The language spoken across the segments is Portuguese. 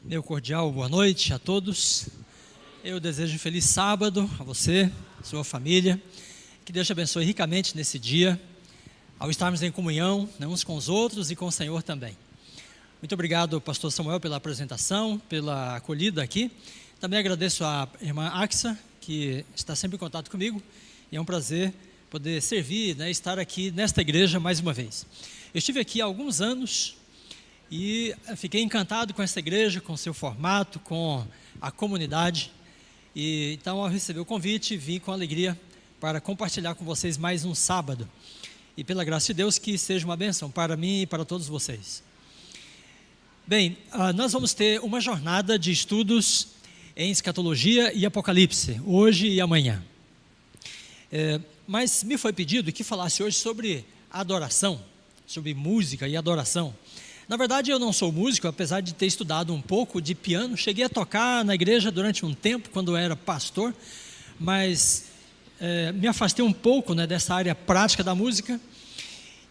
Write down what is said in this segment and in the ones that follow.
Meu cordial boa noite a todos. Eu desejo um feliz sábado a você, a sua família. Que Deus te abençoe ricamente nesse dia, ao estarmos em comunhão, né, uns com os outros e com o Senhor também. Muito obrigado, pastor Samuel, pela apresentação, pela acolhida aqui. Também agradeço à irmã Axa, que está sempre em contato comigo. E é um prazer poder servir, né, estar aqui nesta igreja mais uma vez. Eu estive aqui há alguns anos e fiquei encantado com essa igreja, com o seu formato, com a comunidade. E então, ao receber o convite, vim com alegria para compartilhar com vocês mais um sábado. E pela graça de Deus, que seja uma bênção para mim e para todos vocês. Bem, nós vamos ter uma jornada de estudos em escatologia e apocalipse, hoje e amanhã. Mas me foi pedido que falasse hoje sobre adoração, sobre música e adoração. Na verdade, eu não sou músico, apesar de ter estudado um pouco de piano. Cheguei a tocar na igreja durante um tempo, quando eu era pastor, mas me afastei um pouco, né, dessa área prática da música.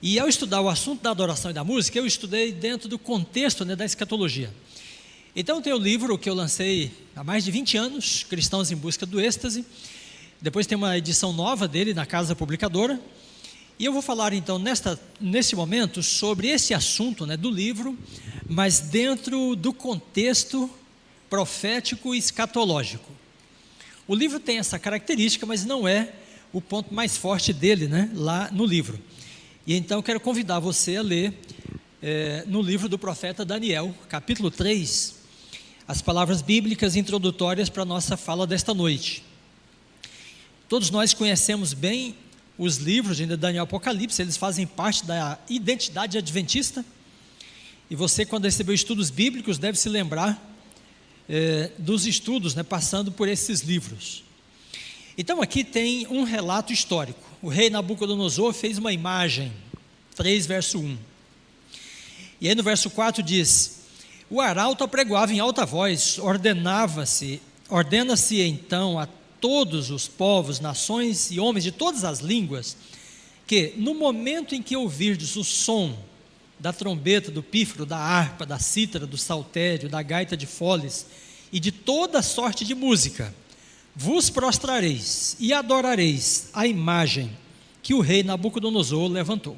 E ao estudar o assunto da adoração e da música, eu estudei dentro do contexto, né, da escatologia. Então tem o livro que eu lancei há mais de 20 anos, Cristãos em Busca do Êxtase. Depois tem uma edição nova dele na Casa Publicadora. E eu vou falar então nesse momento sobre esse assunto, né, do livro, mas dentro do contexto profético e escatológico. O livro tem essa característica, mas não é o ponto mais forte dele, né, lá no livro. E então eu quero convidar você a ler no livro do profeta Daniel, capítulo 3, as palavras bíblicas introdutórias para a nossa fala desta noite. Todos nós conhecemos bem os livros de Daniel e Apocalipse, eles fazem parte da identidade adventista, e você, quando recebeu estudos bíblicos, deve se lembrar dos estudos, né, passando por esses livros. Então aqui tem um relato histórico. O rei Nabucodonosor fez uma imagem, 3 verso 1, e aí no verso 4 diz: o arauto apregoava em alta voz, ordena-se então a todos os povos, nações e homens de todas as línguas, que no momento em que ouvirdes o som da trombeta, do pífaro, da harpa, da cítara, do saltério, da gaita de foles e de toda sorte de música, vos prostrareis e adorareis a imagem que o rei Nabucodonosor levantou.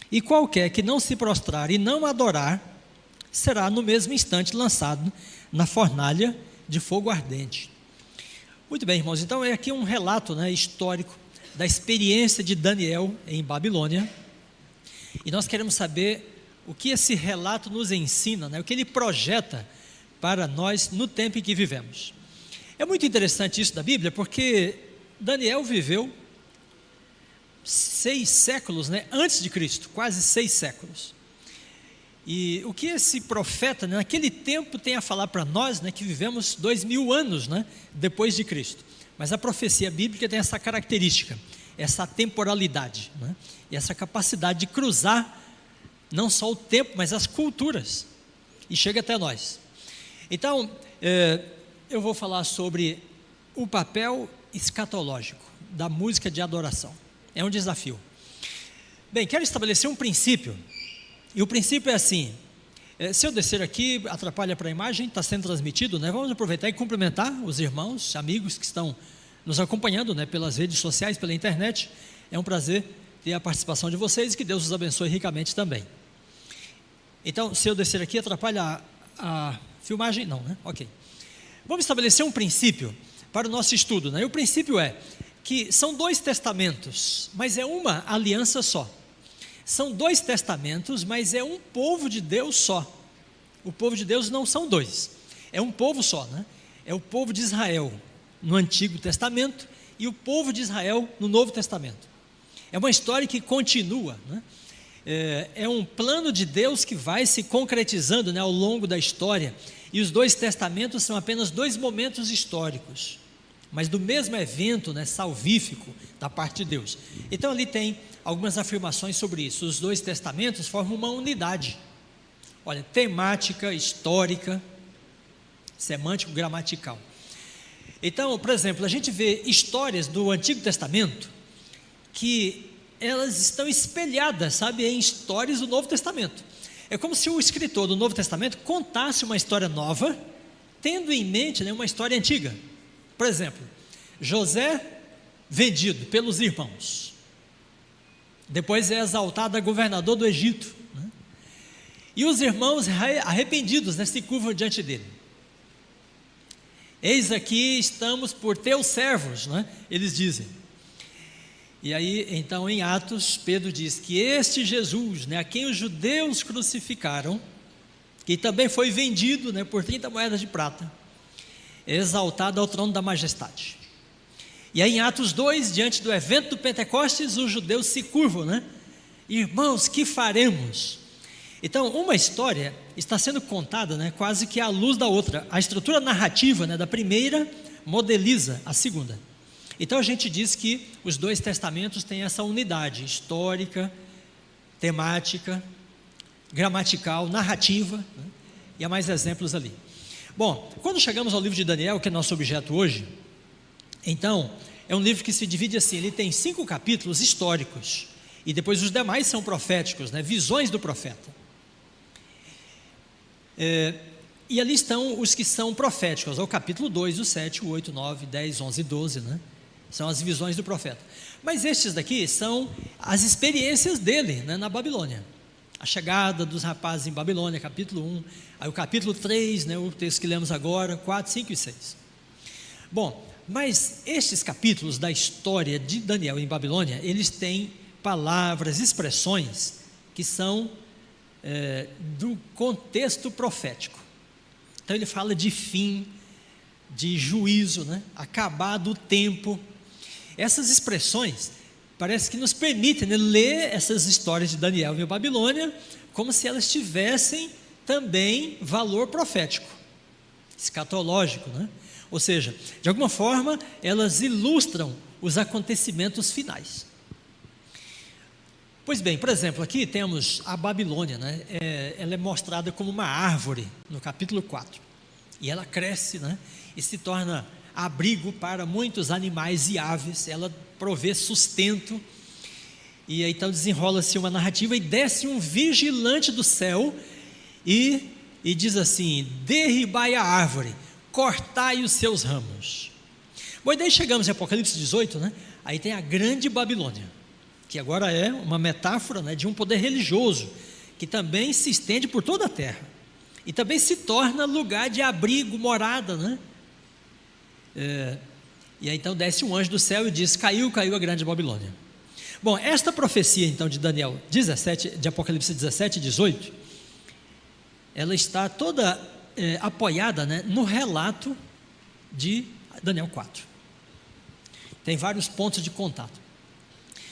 E qualquer que não se prostrar e não adorar, será no mesmo instante lançado na fornalha de fogo ardente. Muito bem, irmãos, então é aqui um relato, né, histórico da experiência de Daniel em Babilônia, e nós queremos saber o que esse relato nos ensina, né, o que ele projeta para nós no tempo em que vivemos. É muito interessante isso da Bíblia, porque Daniel viveu 6 séculos, né, antes de Cristo, quase 6 séculos. E o que esse profeta, né, naquele tempo tem a falar para nós, né, que vivemos 2000 anos, né, depois de Cristo. Mas a profecia bíblica tem essa característica, essa temporalidade, né, e essa capacidade de cruzar não só o tempo, mas as culturas, e chega até nós. Então, eu vou falar sobre o papel escatológico da música de adoração. É um desafio. Bem, quero estabelecer um princípio. E o princípio é assim: se eu descer aqui, atrapalha para a imagem, está sendo transmitido, né? Vamos aproveitar e cumprimentar os irmãos, amigos que estão nos acompanhando, né, pelas redes sociais, pela internet. É um prazer ter a participação de vocês e que Deus os abençoe ricamente também. Então, se eu descer aqui, atrapalha a filmagem? Não, né? Ok. Vamos estabelecer um princípio para o nosso estudo, né? E o princípio é que são 2 testamentos, mas é uma aliança só. São 2 testamentos, mas é um povo de Deus só. O povo de Deus não são 2, é um povo só, né? É o povo de Israel no Antigo Testamento e o povo de Israel no Novo Testamento. É uma história que continua, né? É um plano de Deus que vai se concretizando, né, ao longo da história. E os 2 testamentos são apenas 2 momentos históricos, mas do mesmo evento, né, salvífico da parte de Deus. Então ali tem algumas afirmações sobre isso. Os 2 testamentos formam uma unidade. Olha, temática, histórica, semântico, gramatical. Então, por exemplo, a gente vê histórias do Antigo Testamento que elas estão espelhadas, sabe, em histórias do Novo Testamento. É como se o escritor do Novo Testamento contasse uma história nova tendo em mente, né, uma história antiga. Por exemplo, José vendido pelos irmãos, depois é exaltado a governador do Egito, né? E os irmãos arrependidos, né, se curvam diante dele. Eis aqui estamos por teus servos, né? Eles dizem. E aí, então, em Atos, Pedro diz que este Jesus, né, a quem os judeus crucificaram, que também foi vendido, né, por 30 moedas de prata, é exaltado ao trono da majestade. E aí em Atos 2, diante do evento do Pentecostes, os judeus se curvam, né? Irmãos, que faremos? Então, uma história está sendo contada, né, quase que à luz da outra. A estrutura narrativa, né, da primeira modeliza a segunda. Então a gente diz que os dois testamentos têm essa unidade histórica, temática, gramatical, narrativa, né? E há mais exemplos ali. Bom, quando chegamos ao livro de Daniel, que é nosso objeto hoje, então, é um livro que se divide assim, ele tem 5 capítulos históricos, e depois os demais são proféticos, né, visões do profeta. E ali estão os que são proféticos, o capítulo 2, o 7, o 8, 9, 10, 11 e 12, né, são as visões do profeta. Mas estes daqui são as experiências dele, né, na Babilônia. A chegada dos rapazes em Babilônia, capítulo 1, aí o capítulo 3, né, o texto que lemos agora, 4, 5 e 6. Bom, mas estes capítulos da história de Daniel em Babilônia, eles têm palavras, expressões que são do contexto profético. Então ele fala de fim, de juízo, né? Acabado o tempo. Essas expressões parece que nos permitem, né, ler essas histórias de Daniel em Babilônia como se elas tivessem também valor profético, escatológico, né? Ou seja, de alguma forma elas ilustram os acontecimentos finais. Pois bem, por exemplo, aqui temos a Babilônia, né? Ela é mostrada como uma árvore no capítulo 4, e ela cresce, né, e se torna abrigo para muitos animais e aves, ela provê sustento, e aí então desenrola-se uma narrativa, e desce um vigilante do céu, e diz assim: derribai a árvore, cortai os seus ramos. Bom, e daí chegamos em Apocalipse 18, né? Aí tem a grande Babilônia, que agora é uma metáfora, né, de um poder religioso, que também se estende por toda a terra, e também se torna lugar de abrigo, morada, né? E aí então desce um anjo do céu e diz: caiu a grande Babilônia. Bom, esta profecia então de Daniel 17, de Apocalipse 17 e 18, ela está toda apoiada, né, no relato de Daniel 4. Tem vários pontos de contato.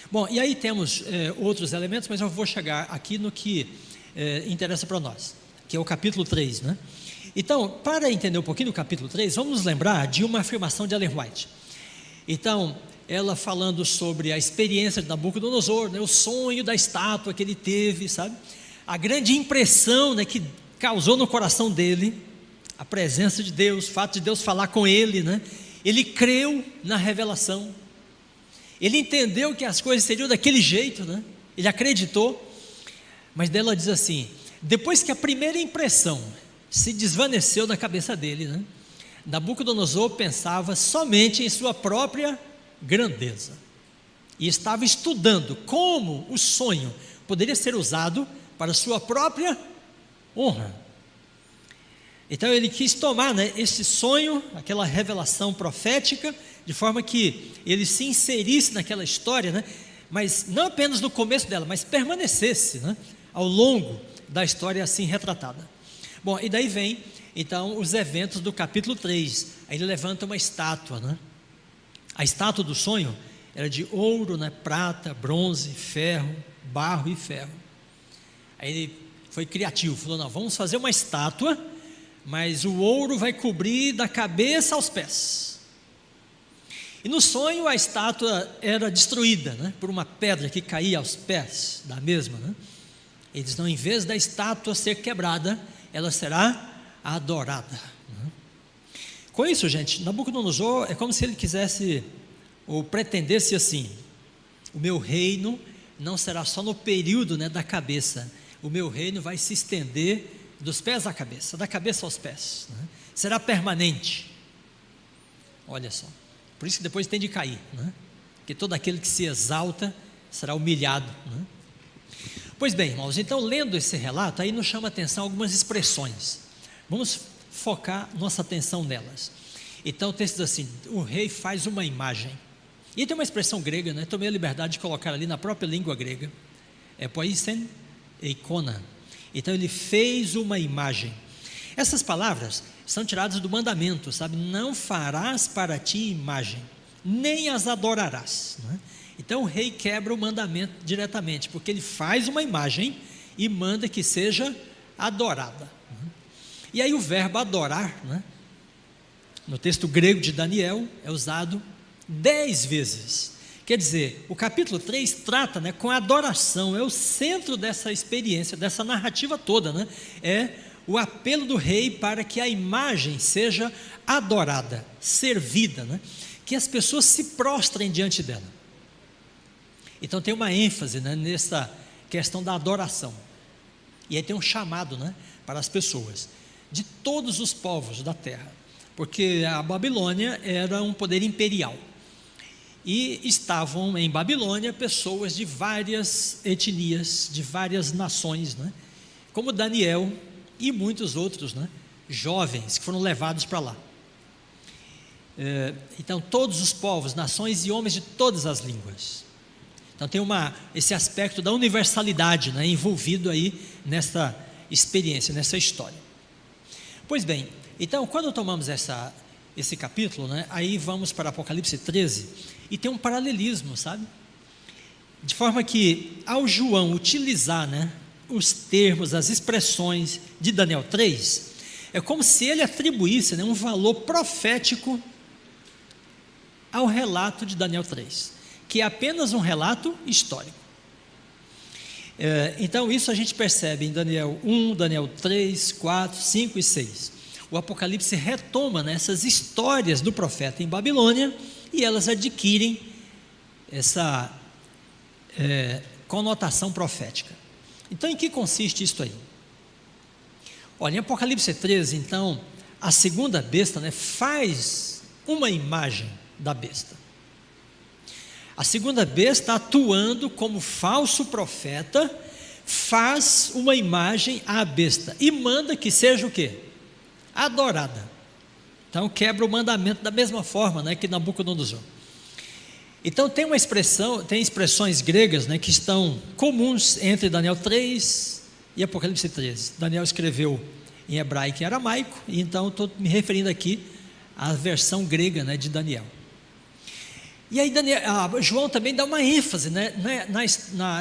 Bom, e aí temos outros elementos, mas eu vou chegar aqui no que interessa para nós, que é o capítulo 3, né? Então, para entender um pouquinho do capítulo 3, vamos nos lembrar de uma afirmação de Ellen White. Então, ela falando sobre a experiência de Nabucodonosor, né, o sonho da estátua que ele teve, sabe? A grande impressão, né, que causou no coração dele, a presença de Deus, o fato de Deus falar com ele, né? Ele creu na revelação, ele entendeu que as coisas seriam daquele jeito, né? Ele acreditou, mas dela diz assim: depois que a primeira impressão se desvaneceu na cabeça dele, né, Nabucodonosor pensava somente em sua própria grandeza, e estava estudando como o sonho poderia ser usado para sua própria honra. Então ele quis tomar, né, esse sonho, aquela revelação profética, de forma que ele se inserisse naquela história, né, mas não apenas no começo dela, mas permanecesse, né, ao longo da história assim retratada. Bom, e daí vem então os eventos do capítulo 3, aí ele levanta uma estátua, né? A estátua do sonho era de ouro, né, prata, bronze, ferro, barro e ferro. Aí ele foi criativo, falou: não, vamos fazer uma estátua, mas o ouro vai cobrir da cabeça aos pés. E no sonho a estátua era destruída, né, por uma pedra que caía aos pés da mesma, né? Ele diz: não, em vez da estátua ser quebrada, ela será adorada. Com isso, gente, Nabucodonosor é como se ele quisesse ou pretendesse assim: o meu reino não será só no período, né, da cabeça, o meu reino vai se estender dos pés à cabeça, da cabeça aos pés, né? Será permanente. Olha só, por isso que depois tem de cair, né? Porque todo aquele que se exalta será humilhado, né? Pois bem, irmãos, então lendo esse relato, aí nos chama a atenção algumas expressões. Vamos focar nossa atenção nelas. Então o texto diz assim: o rei faz uma imagem. E tem uma expressão grega, né? Tomei a liberdade de colocar ali na própria língua grega. É poisen eikona. Então ele fez uma imagem. Essas palavras são tiradas do mandamento, sabe? Não farás para ti imagem, nem as adorarás, né? Então o rei quebra o mandamento diretamente, porque ele faz uma imagem e manda que seja adorada. E aí o verbo adorar, né, no texto grego de Daniel, é usado 10 vezes. Quer dizer, o capítulo 3 trata, né, com a adoração, é o centro dessa experiência, dessa narrativa toda, né? É o apelo do rei para que a imagem seja adorada, servida, né? Que as pessoas se prostrem diante dela. Então tem uma ênfase, né, nessa questão da adoração. E aí tem um chamado, né, para as pessoas de todos os povos da terra, porque a Babilônia era um poder imperial e estavam em Babilônia pessoas de várias etnias, de várias nações, né, como Daniel e muitos outros, né, jovens que foram levados para lá. Então todos os povos, nações e homens de todas as línguas. Então tem esse aspecto da universalidade, né, envolvido aí nessa experiência, nessa história. Pois bem, então quando tomamos esse capítulo, né, aí vamos para Apocalipse 13 e tem um paralelismo, sabe? De forma que ao João utilizar, né, os termos, as expressões de Daniel 3, é como se ele atribuísse, né, um valor profético ao relato de Daniel 3, que é apenas um relato histórico. Então isso a gente percebe em Daniel 1, Daniel 3, 4, 5 e 6. O Apocalipse retoma, né, essas histórias do profeta em Babilônia e elas adquirem essa conotação profética. Então em que consiste isso aí? Olha, em Apocalipse 13, então, a segunda besta, né, faz uma imagem da besta. A segunda besta, atuando como falso profeta, faz uma imagem à besta e manda que seja o quê? Adorada. Então quebra o mandamento da mesma forma, né, que Nabucodonosor. Então tem expressões gregas, né, que estão comuns entre Daniel 3 e Apocalipse 13. Daniel escreveu em hebraico e aramaico, e então estou me referindo aqui à versão grega, né, de Daniel. E aí João também dá uma ênfase, né,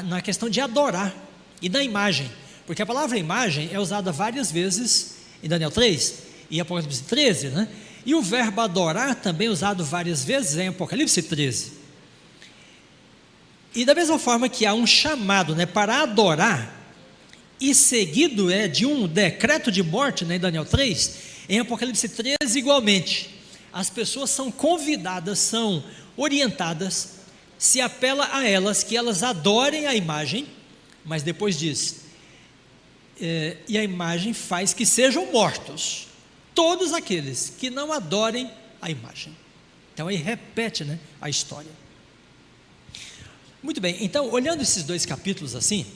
na questão de adorar e da imagem, porque a palavra imagem é usada várias vezes em Daniel 3 e Apocalipse 13, né? E o verbo adorar também é usado várias vezes em Apocalipse 13. E da mesma forma que há um chamado, né, para adorar, e seguido de um decreto de morte, né, em Daniel 3, em Apocalipse 13 igualmente, as pessoas são convidadas, são orientadas, se apela a elas que elas adorem a imagem, mas depois diz, e a imagem faz que sejam mortos todos aqueles que não adorem a imagem. Então aí repete, né, a história. Muito bem, então olhando esses dois capítulos assim,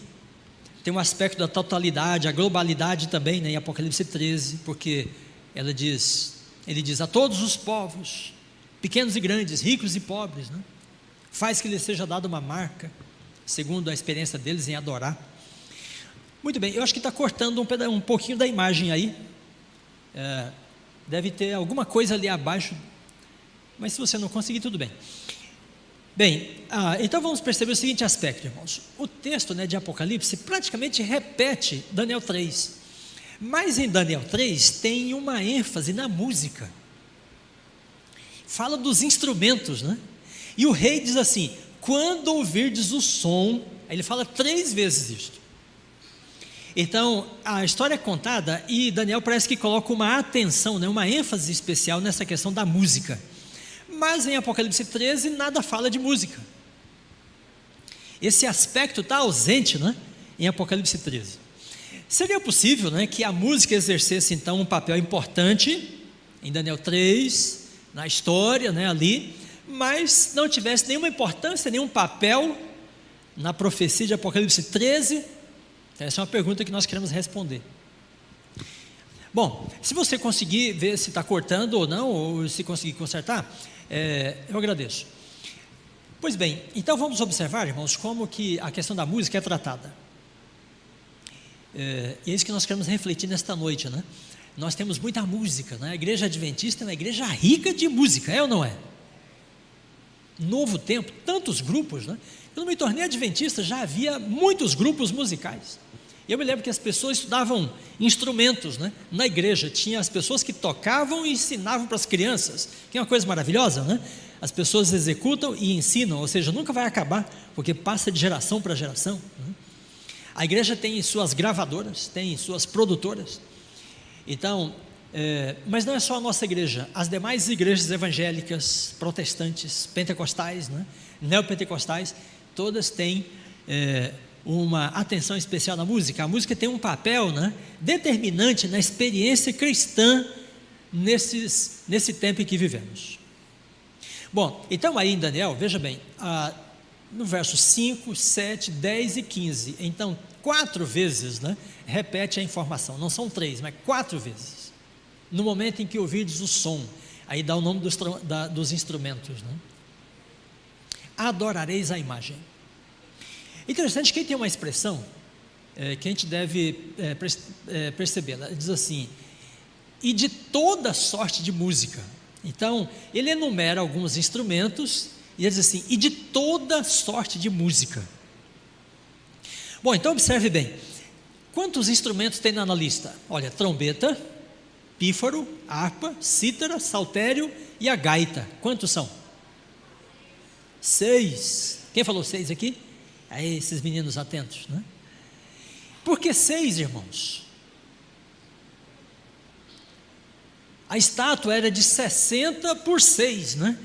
tem um aspecto da totalidade, a globalidade também, né, em Apocalipse 13, porque ele diz a todos os povos, pequenos e grandes, ricos e pobres, né, faz que lhes seja dada uma marca, segundo a experiência deles em adorar. Muito bem, eu acho que está cortando um pouquinho da imagem aí, deve ter alguma coisa ali abaixo, mas se você não conseguir, tudo bem. Bem, então vamos perceber o seguinte aspecto, irmãos. O texto, né, de Apocalipse praticamente repete Daniel 3, mas em Daniel 3 tem uma ênfase na música, fala dos instrumentos, né? E o rei diz assim, quando ouvirdes o som, aí ele fala 3 vezes isto. Então a história é contada e Daniel parece que coloca uma atenção, né, uma ênfase especial nessa questão da música. Mas em Apocalipse 13 nada fala de música. Esse aspecto está ausente, né, em Apocalipse 13. Seria possível, né, que a música exercesse então um papel importante em Daniel 3, na história, né, ali, mas não tivesse nenhuma importância, nenhum papel na profecia de Apocalipse 13? Essa é uma pergunta que nós queremos responder. Bom, se você conseguir ver se está cortando ou não, ou se conseguir consertar, eu agradeço. Pois bem, então vamos observar, irmãos, como que a questão da música é tratada. É isso que nós queremos refletir nesta noite, né? Nós temos muita música, né? A igreja adventista é uma igreja rica de música, é ou não é? Novo tempo, tantos grupos, né? Quando me tornei adventista, já havia muitos grupos musicais. Eu me lembro que as pessoas estudavam instrumentos, né? Na igreja, tinha as pessoas que tocavam e ensinavam para as crianças, que é uma coisa maravilhosa, né? As pessoas executam e ensinam, ou seja, nunca vai acabar, porque passa de geração para geração, né? A igreja tem suas gravadoras, tem suas produtoras. Então, mas não é só a nossa igreja, as demais igrejas evangélicas, protestantes, pentecostais, né? Neopentecostais, todas têm uma atenção especial na música. A música tem um papel, né, determinante na experiência cristã nesse tempo em que vivemos. Bom, então aí em Daniel, veja bem, no verso 5, 7, 10 e 15, então 4 vezes, né, repete a informação, não são 3, mas 4 vezes, no momento em que ouvirdes o som, aí dá o nome dos instrumentos, né? Adorareis a imagem. Interessante que tem uma expressão que a gente deve perceber, ela diz assim, e de toda sorte de música. Então, ele enumera alguns instrumentos, e ele diz assim, e de toda sorte de música. Bom, então observe bem, quantos instrumentos tem na lista? Olha, trombeta, pífaro, harpa, cítara, saltério e a gaita. Quantos são? 6. Quem falou 6 aqui? Aí, esses meninos atentos, né? Por que 6, irmãos? A estátua era de 60 por 6, né?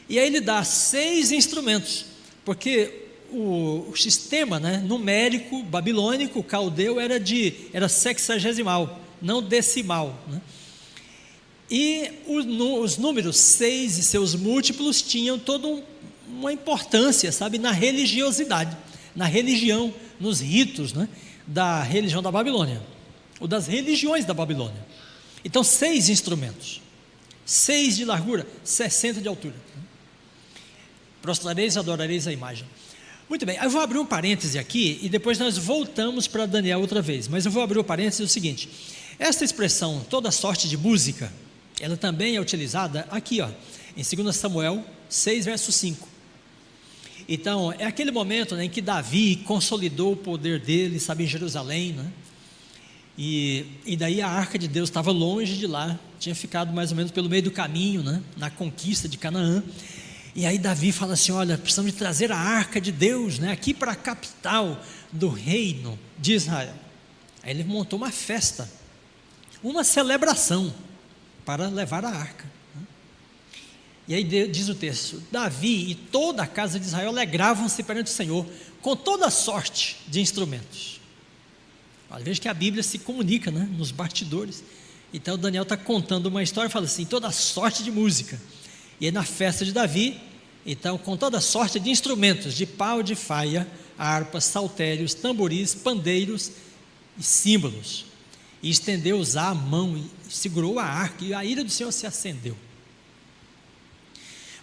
E aí ele dá 6 instrumentos, porque o sistema, né, numérico babilônico, caldeu, era sexagesimal, não decimal, né? E os números 6 e seus múltiplos tinham toda uma importância, sabe, na religiosidade, na religião, nos ritos, né, da religião da Babilônia, ou das religiões da Babilônia. Então 6 instrumentos, 6 de largura, 60 de altura. Prostrareis e adorareis a imagem. Muito bem, eu vou abrir um parêntese aqui e depois nós voltamos para Daniel outra vez, mas eu vou abrir o parêntese o seguinte, esta expressão, toda sorte de música, ela também é utilizada aqui, ó, em 2 Samuel 6, verso 5. Então, é aquele momento, né, em que Davi consolidou o poder dele, sabe, em Jerusalém, né? E daí a arca de Deus estava longe de lá, tinha ficado mais ou menos pelo meio do caminho, né, na conquista de Canaã. E aí Davi fala assim, olha, precisamos de trazer a arca de Deus, né, aqui para a capital do reino de Israel. Aí ele montou uma festa, uma celebração para levar a arca. E aí diz o texto, Davi e toda a casa de Israel alegravam-se perante o Senhor com toda sorte de instrumentos. Olha, veja que a Bíblia se comunica, né, nos bastidores. Então Daniel está contando uma história e fala assim, toda sorte de música. E aí na festa de Davi, então com toda sorte de instrumentos, de pau, de faia, harpas, saltérios, tamboris, pandeiros e símbolos. E estendeu Uzá a mão e segurou a arca, e a ira do Senhor se acendeu.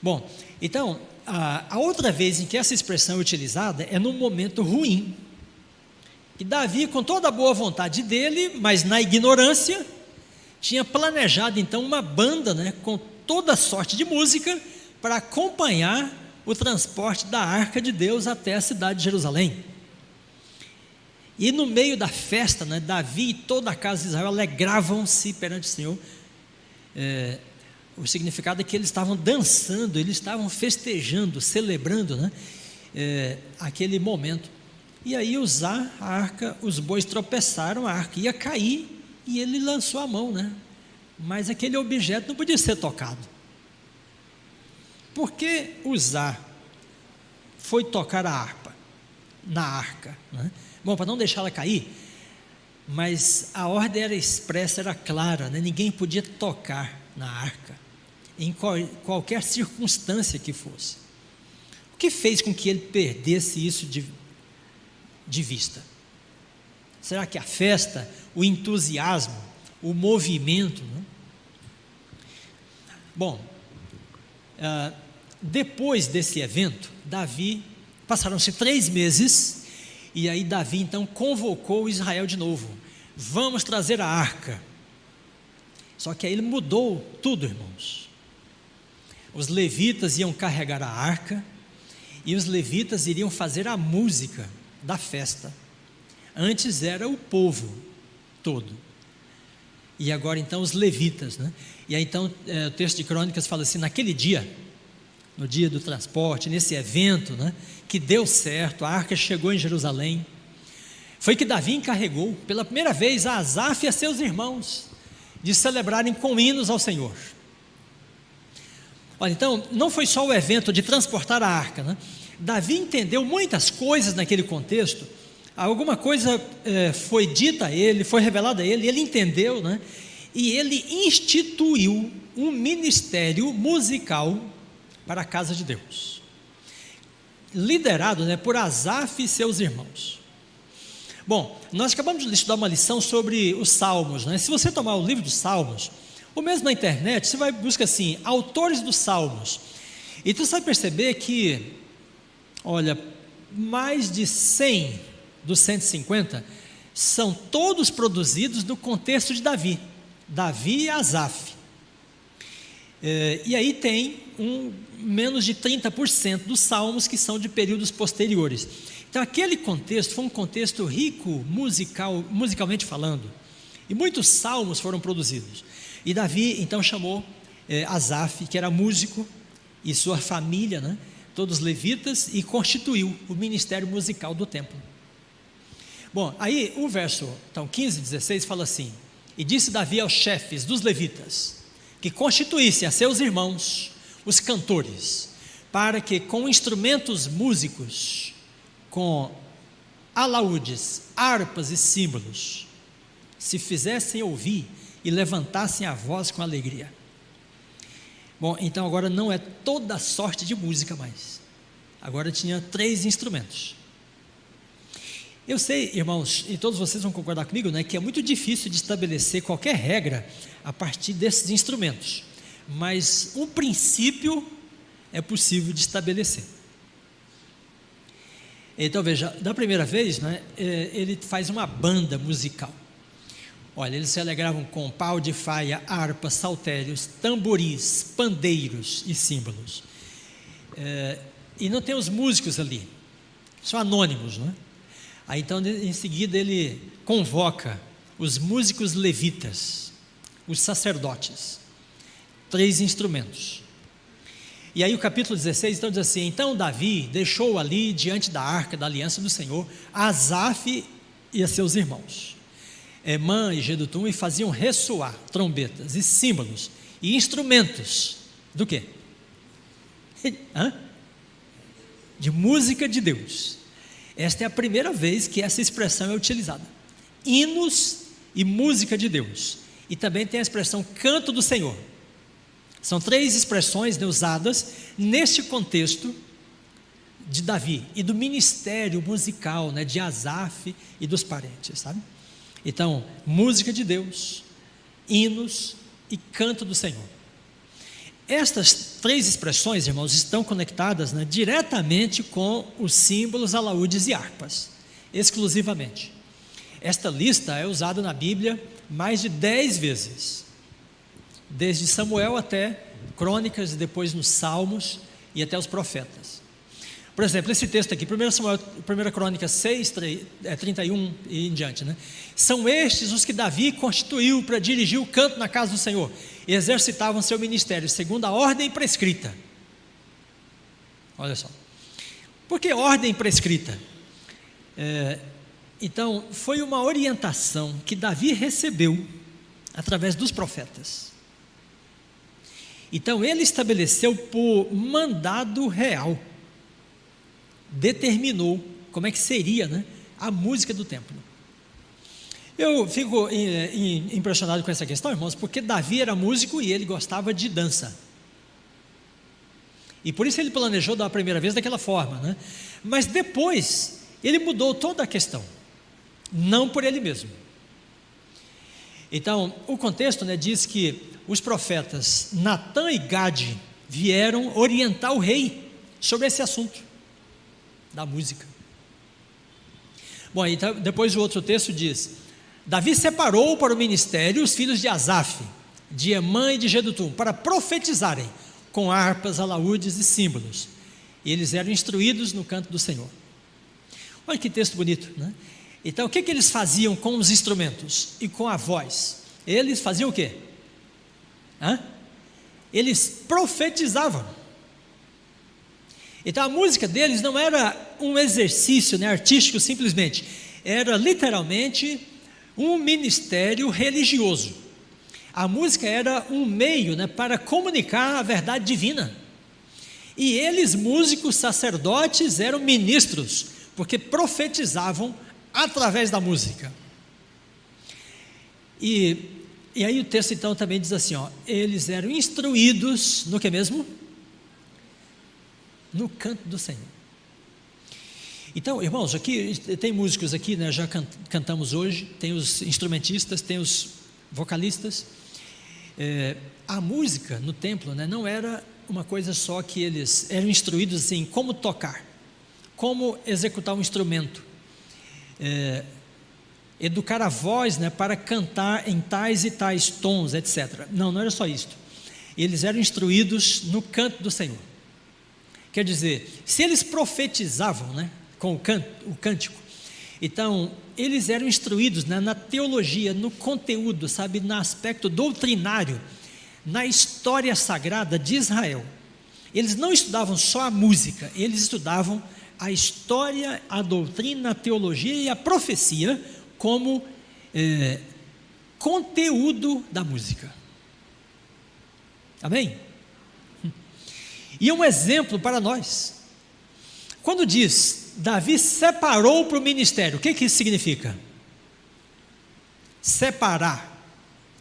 Bom, então, a outra vez em que essa expressão é utilizada é num momento ruim. E Davi, com toda a boa vontade dele, mas na ignorância, tinha planejado então uma banda, né, com toda sorte de música, para acompanhar o transporte da arca de Deus até a cidade de Jerusalém. E no meio da festa, né, Davi e toda a casa de Israel alegravam-se perante o Senhor. O significado é que eles estavam dançando, eles estavam festejando, celebrando, né, aquele momento. E aí Uzá, a arca, os bois tropeçaram, a arca ia cair e ele lançou a mão, né? Mas aquele objeto não podia ser tocado. Por que Uzá foi tocar a harpa na arca, né? Bom, para não deixá-la cair, mas a ordem era expressa, era clara, né? Ninguém podia tocar na arca, em qualquer circunstância que fosse. O que fez com que ele perdesse isso de vista? Será que a festa, o entusiasmo, o movimento, né? Bom, depois desse evento, passaram-se 3 meses, e aí Davi então convocou Israel de novo. Vamos trazer a arca. Só que aí ele mudou tudo, irmãos. Os levitas iam carregar a arca, e os levitas iriam fazer a música da festa. Antes era o povo todo, e agora então os levitas, né? E aí então o texto de Crônicas fala assim: naquele dia, no dia do transporte, nesse evento, né, que deu certo, a arca chegou em Jerusalém, foi que Davi encarregou pela primeira vez a Asaf e a seus irmãos de celebrarem com hinos ao Senhor. Olha, então não foi só o evento de transportar a arca, né? Davi entendeu muitas coisas naquele contexto. Alguma coisa foi dita a ele, foi revelada a ele, ele entendeu, né? E ele instituiu um ministério musical para a casa de Deus, liderado, né, por Asaf e seus irmãos. Bom, nós acabamos de estudar uma lição sobre os Salmos, né? Se você tomar o livro dos Salmos, ou mesmo na internet, você vai buscar assim, autores dos Salmos, e você vai perceber que, olha, mais de 100 dos 150 são todos produzidos no contexto de Davi e Asaf. E aí tem menos de 30% dos salmos que são de períodos posteriores. Então aquele contexto foi um contexto rico musicalmente falando, e muitos salmos foram produzidos. E Davi então chamou Asaf, que era músico, e sua família, né, todos levitas, e constituiu o ministério musical do templo. Bom, aí o verso então, 15 e 16 fala assim: e disse Davi aos chefes dos levitas que constituíssem a seus irmãos, os cantores, para que com instrumentos músicos, com alaúdes, harpas e símbolos, se fizessem ouvir e levantassem a voz com alegria. Bom, então agora não é toda sorte de música mais, agora tinha 3 instrumentos. Eu sei, irmãos, e todos vocês vão concordar comigo, né, que é muito difícil de estabelecer qualquer regra a partir desses instrumentos, mas um princípio é possível de estabelecer. Então veja, da primeira vez, né, ele faz uma banda musical. Olha, eles se alegravam com pau de faia, harpas, saltérios, tamboris, pandeiros e símbolos. E não tem os músicos ali, são anônimos, né? Aí então em seguida ele convoca os músicos levitas, os sacerdotes, 3 instrumentos. E aí o capítulo 16 então diz assim: então Davi deixou ali diante da arca da aliança do Senhor Asaf e a seus irmãos, Emã e Jedutum, e faziam ressoar trombetas e símbolos e instrumentos do quê? De música de Deus. Esta é a primeira vez que essa expressão é utilizada. Hinos e música de Deus. E também tem a expressão canto do Senhor. São 3 expressões, né, usadas neste contexto de Davi e do ministério musical, né, de Asaf e dos parentes, sabe? Então, música de Deus, hinos e canto do Senhor. Estas 3 expressões, irmãos, estão conectadas, né, diretamente com os símbolos, alaúdes e harpas, exclusivamente. Esta lista é usada na Bíblia mais de 10 vezes, desde Samuel até Crônicas, e depois nos Salmos e até os profetas. Por exemplo, esse texto aqui, 1 Crônicas 6, 31 e em diante, né? São estes os que Davi constituiu para dirigir o canto na casa do Senhor, e exercitavam seu ministério segundo a ordem prescrita. Olha só, por que ordem prescrita? Então, foi uma orientação que Davi recebeu através dos profetas. Então, ele estabeleceu por mandado real, determinou como é que seria, né, a música do templo. Eu fico impressionado com essa questão, irmãos, porque Davi era músico e ele gostava de dança. E por isso ele planejou da primeira vez daquela forma, né? Mas depois ele mudou toda a questão, não por ele mesmo. Então, o contexto, né, diz que os profetas Natã e Gade vieram orientar o rei sobre esse assunto da música. Bom, então, depois o outro texto diz: Davi separou para o ministério os filhos de Asaf, de Emã e de Jedutum, para profetizarem com harpas, alaúdes e símbolos. E eles eram instruídos no canto do Senhor. Olha que texto bonito, né? Então, o que eles faziam com os instrumentos e com a voz? Eles faziam o quê? Eles profetizavam. Então, a música deles não era um exercício, né, artístico simplesmente, era literalmente um ministério religioso. A música era um meio, né, para comunicar a verdade divina. E eles, músicos, sacerdotes, eram ministros, porque profetizavam através da música. E aí o texto então também diz assim, eles eram instruídos no que mesmo? No canto do Senhor. Então, irmãos, aqui tem músicos aqui, né, já cantamos hoje, tem os instrumentistas, tem os vocalistas. A música no templo, né, não era uma coisa só que eles eram instruídos assim, como tocar, como executar um instrumento, educar a voz, né, para cantar em tais e tais tons, etc. Não era só isso. Eles eram instruídos no canto do Senhor. Quer dizer, se eles profetizavam, né, com o cântico, então eles eram instruídos, né, na teologia, no conteúdo, sabe, no aspecto doutrinário, na história sagrada de Israel. Eles não estudavam só a música, eles estudavam a história, a doutrina, a teologia e a profecia como conteúdo da música. Amém? E um exemplo para nós, quando diz, Davi separou para o ministério, o que isso significa? Separar,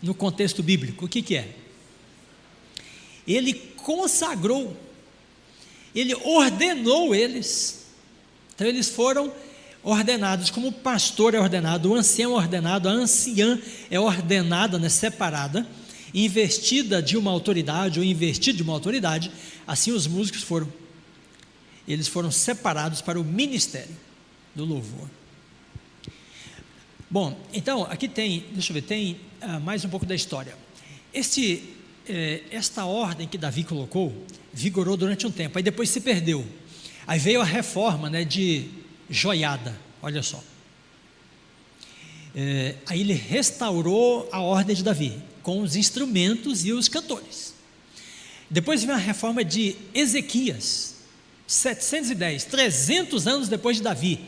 no contexto bíblico, o que é? Ele consagrou, ele ordenou eles, então eles foram ordenados, como o pastor é ordenado, o ancião é ordenado, a anciã é ordenada, né, separada, investida de uma autoridade ou investido de uma autoridade. Assim os músicos eles foram separados para o ministério do louvor. Bom, então aqui tem, deixa eu ver, tem mais um pouco da história. Esta ordem que Davi colocou vigorou durante um tempo, aí depois se perdeu. Aí veio a reforma, né, de Joiada, olha só. Aí ele restaurou a ordem de Davi, com os instrumentos e os cantores. Depois veio a reforma de Ezequias, 710, 300 anos depois de Davi.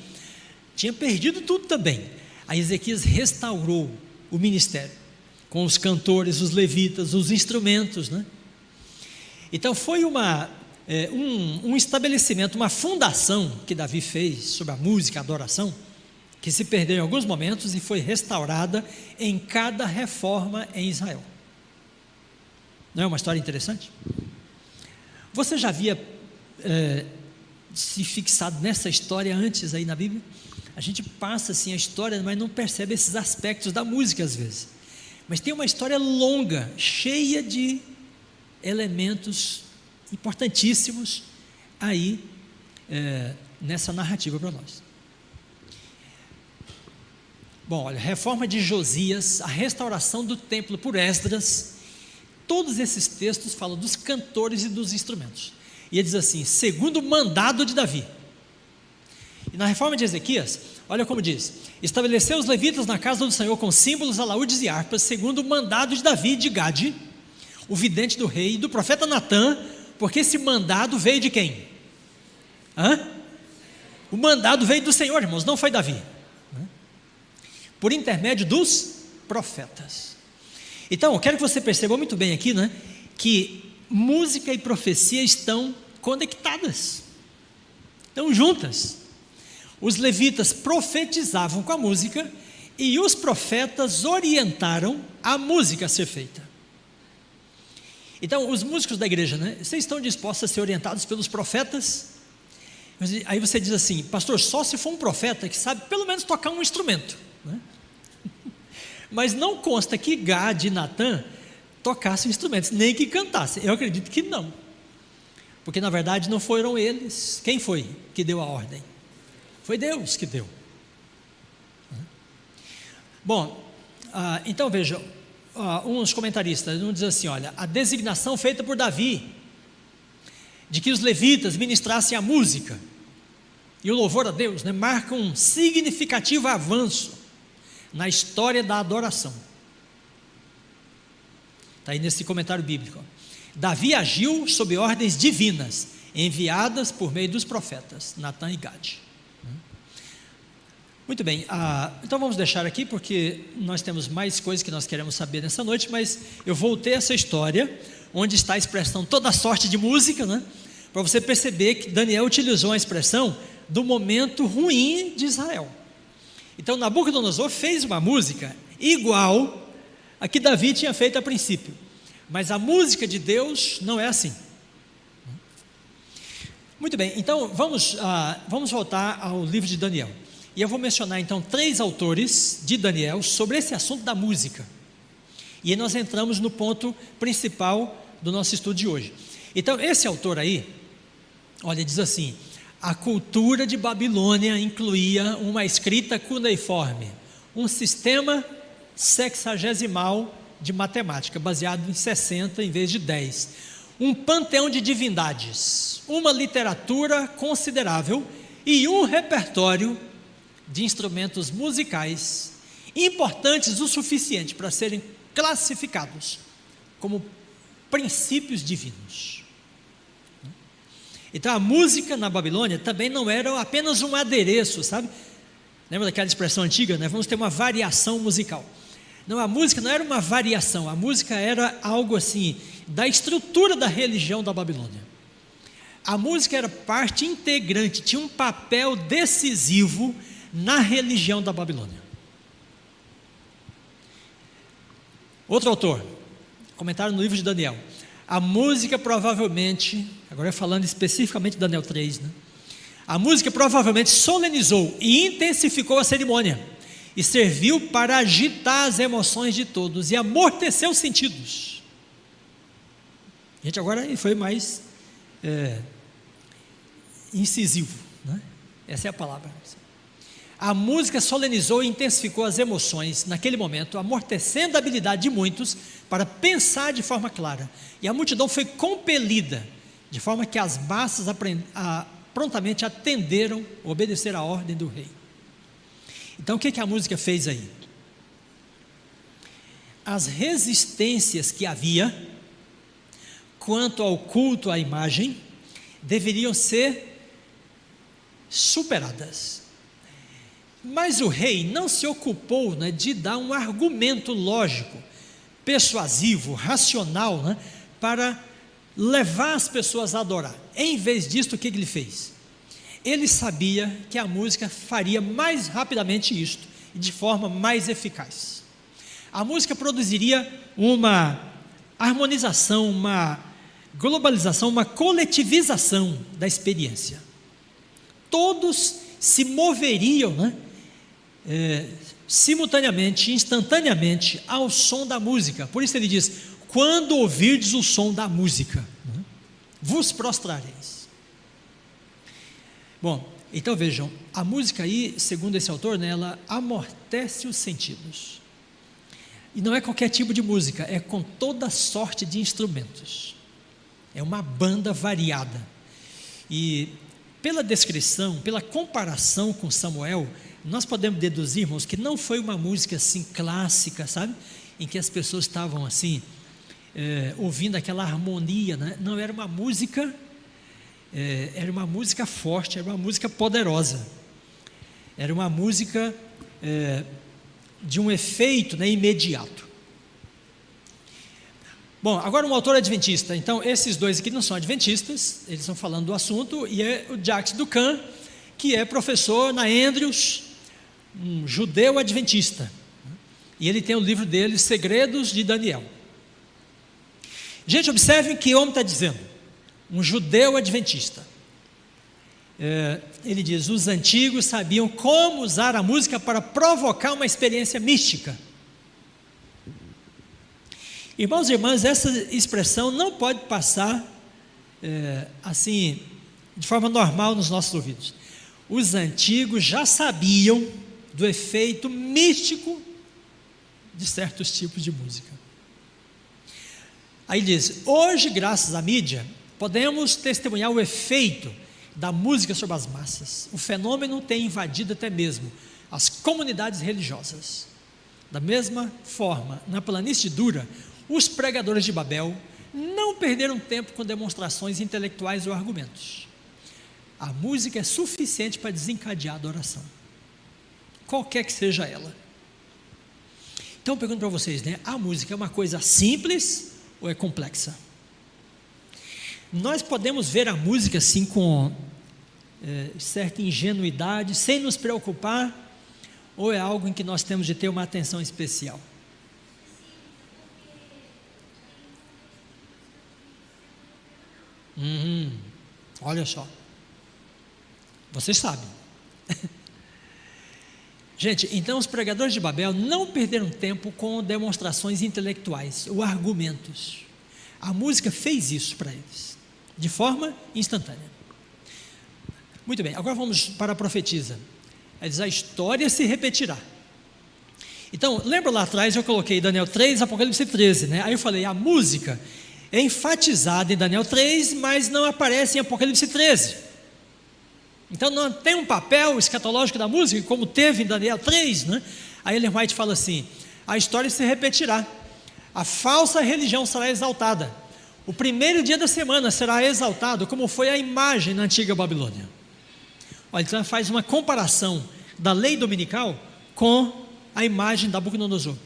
Tinha perdido tudo também. Aí Ezequias restaurou o ministério, com os cantores, os levitas, os instrumentos, né? Então foi um estabelecimento, uma fundação que Davi fez sobre a música, a adoração, que se perdeu em alguns momentos e foi restaurada em cada reforma em Israel. Não é uma história interessante? Você já havia se fixado nessa história antes aí na Bíblia? A gente passa assim a história, mas não percebe esses aspectos da música às vezes. Mas tem uma história longa, cheia de elementos importantíssimos aí nessa narrativa para nós. Bom, olha, a reforma de Josias, a restauração do templo por Esdras, todos esses textos falam dos cantores e dos instrumentos. E ele diz assim, segundo o mandado de Davi. E na reforma de Ezequias, olha como diz, estabeleceu os levitas na casa do Senhor com símbolos, alaúdes e harpas, segundo o mandado de Davi de Gade, o vidente do rei, e do profeta Natã, porque esse mandado veio de quem? O mandado veio do Senhor, irmãos, não foi Davi. Por intermédio dos profetas. Então, eu quero que você perceba muito bem aqui, né, que música e profecia estão conectadas, estão juntas. Os levitas profetizavam com a música e os profetas orientaram a música a ser feita. Então, os músicos da igreja, né? Vocês estão dispostos a ser orientados pelos profetas? Aí você diz assim: pastor, só se for um profeta que sabe pelo menos tocar um instrumento, né? Mas não consta que Gad e Natã tocassem instrumentos, nem que cantassem. Eu acredito que não, porque na verdade não foram eles. Quem foi que deu a ordem? Foi Deus que deu. Bom, então veja, uns comentaristas dizem assim: olha, a designação feita por Davi de que os levitas ministrassem a música e o louvor a Deus, né, marca um significativo avanço na história da adoração. Está aí nesse comentário bíblico. Davi agiu sob ordens divinas, enviadas por meio dos profetas Natã e Gad. Muito bem, então vamos deixar aqui, porque nós temos mais coisas que nós queremos saber nessa noite, mas eu voltei a essa história, onde está a expressão toda sorte de música, né, para você perceber que Daniel utilizou a expressão do momento ruim de Israel. Então Nabucodonosor fez uma música igual a que Davi tinha feito a princípio, mas a música de Deus não é assim. Muito bem, então vamos voltar ao livro de Daniel, e eu vou mencionar então 3 autores de Daniel sobre esse assunto da música, e aí nós entramos no ponto principal do nosso estudo de hoje. Então esse autor aí, olha, diz assim: a cultura de Babilônia incluía uma escrita cuneiforme, um sistema sexagesimal de matemática, baseado em 60 em vez de 10, um panteão de divindades, uma literatura considerável e um repertório de instrumentos musicais importantes o suficiente para serem classificados como princípios divinos. Então a música na Babilônia também não era apenas um adereço, sabe? Lembra daquela expressão antiga, né? Vamos ter uma variação musical. Não, a música não era uma variação, a música era algo assim, da estrutura da religião da Babilônia. A música era parte integrante, tinha um papel decisivo na religião da Babilônia. Outro autor, comentário no livro de Daniel: a música provavelmente, agora falando especificamente de Daniel 3, né? A música provavelmente solenizou e intensificou a cerimônia, e serviu para agitar as emoções de todos e amortecer os sentidos. Gente, agora foi mais incisivo, né? Essa é a palavra. A música solenizou e intensificou as emoções naquele momento, amortecendo a habilidade de muitos para pensar de forma clara, e a multidão foi compelida, de forma que as massas prontamente atenderam, obedeceram à ordem do rei. Então o que a música fez aí? As resistências que havia quanto ao culto à imagem deveriam ser superadas. Mas o rei não se ocupou, né, de dar um argumento lógico, persuasivo, racional, né, para levar as pessoas a adorar. Em vez disso, o que ele fez? Ele sabia que a música faria mais rapidamente isto e de forma mais eficaz. A música produziria uma harmonização, uma globalização, uma coletivização da experiência. Todos se moveriam, né, simultaneamente, instantaneamente, ao som da música. Por isso ele diz: quando ouvirdes o som da música, vos prostrareis. Bom, então vejam, a música aí, segundo esse autor, né, ela amortece os sentidos. E não é qualquer tipo de música, é com toda sorte de instrumentos. É uma banda variada. E pela descrição, pela comparação com Samuel, nós podemos deduzir, irmãos, que não foi uma música assim clássica, sabe? Em que as pessoas estavam assim, ouvindo aquela harmonia, né? Não, era uma música forte, era uma música poderosa, era uma música de um efeito, né, imediato. Bom, agora um autor adventista. Então esses dois aqui não são adventistas, eles estão falando do assunto, e é o Jacques Ducan, que é professor na Andrews um judeu adventista, e ele tem o livro dele, Segredos de Daniel. Gente, observem o que o homem está dizendo. Um judeu adventista. Ele diz: os antigos sabiam como usar a música para provocar uma experiência mística. Irmãos e irmãs, essa expressão não pode passar assim, de forma normal nos nossos ouvidos. Os antigos já sabiam do efeito místico de certos tipos de música. Aí diz: hoje, graças à mídia, podemos testemunhar o efeito da música sobre as massas. O fenômeno tem invadido até mesmo as comunidades religiosas. Da mesma forma, na planície de Dura, os pregadores de Babel não perderam tempo com demonstrações intelectuais ou argumentos. A música é suficiente para desencadear a adoração, qualquer que seja ela. Então eu pergunto para vocês, a música é uma coisa simples ou é complexa? Nós podemos ver a música assim com certa ingenuidade, sem nos preocupar, ou é algo em que nós temos de ter uma atenção especial? Olha só, vocês sabem. Gente, então os pregadores de Babel não perderam tempo com demonstrações intelectuais ou argumentos. A música fez isso para eles, de forma instantânea. Muito bem, agora vamos para a profetisa. Ela diz: a história se repetirá. Então, lembra lá atrás eu coloquei Daniel 3, Apocalipse 13, Aí eu falei, a música é enfatizada em Daniel 3, mas não aparece em Apocalipse 13. Então não tem um papel escatológico da música, como teve em Daniel 3, Aí Ellen White fala assim: a história se repetirá, a falsa religião será exaltada, o primeiro dia da semana será exaltado, como foi a imagem na antiga Babilônia. Olha, então ela faz uma comparação da lei dominical com a imagem da Nabucodonosor.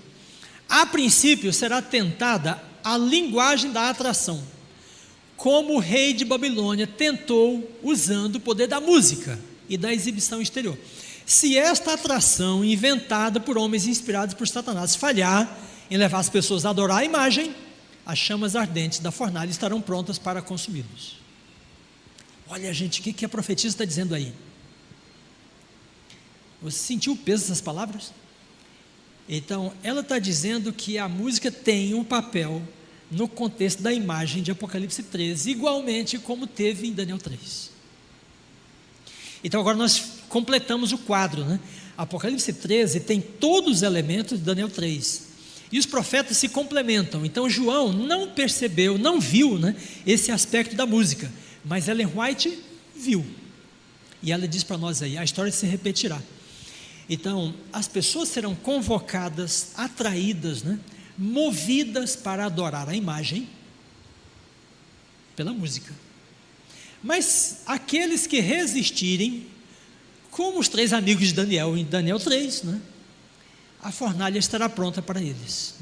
A princípio será tentada a linguagem da atração, como o rei de Babilônia tentou usando o poder da música e da exibição exterior. Se esta atração inventada por homens inspirados por Satanás falhar em levar as pessoas a adorar a imagem, as chamas ardentes da fornalha estarão prontas para consumi-los. Olha, gente, o que a profetisa está dizendo aí? Você sentiu o peso dessas palavras? Então, ela está dizendo que a música tem um papel no contexto da imagem de Apocalipse 13, igualmente como teve em Daniel 3. Então agora nós completamos o quadro, Apocalipse 13 tem todos os elementos de Daniel 3, e os profetas se complementam. Então João não percebeu, não viu, esse aspecto da música, mas Ellen White viu, e ela diz para nós aí: a história se repetirá. Então as pessoas serão convocadas, atraídas, movidas para adorar a imagem pela música. Mas aqueles que resistirem, como os 3 amigos de Daniel em Daniel 3, a fornalha estará pronta para eles.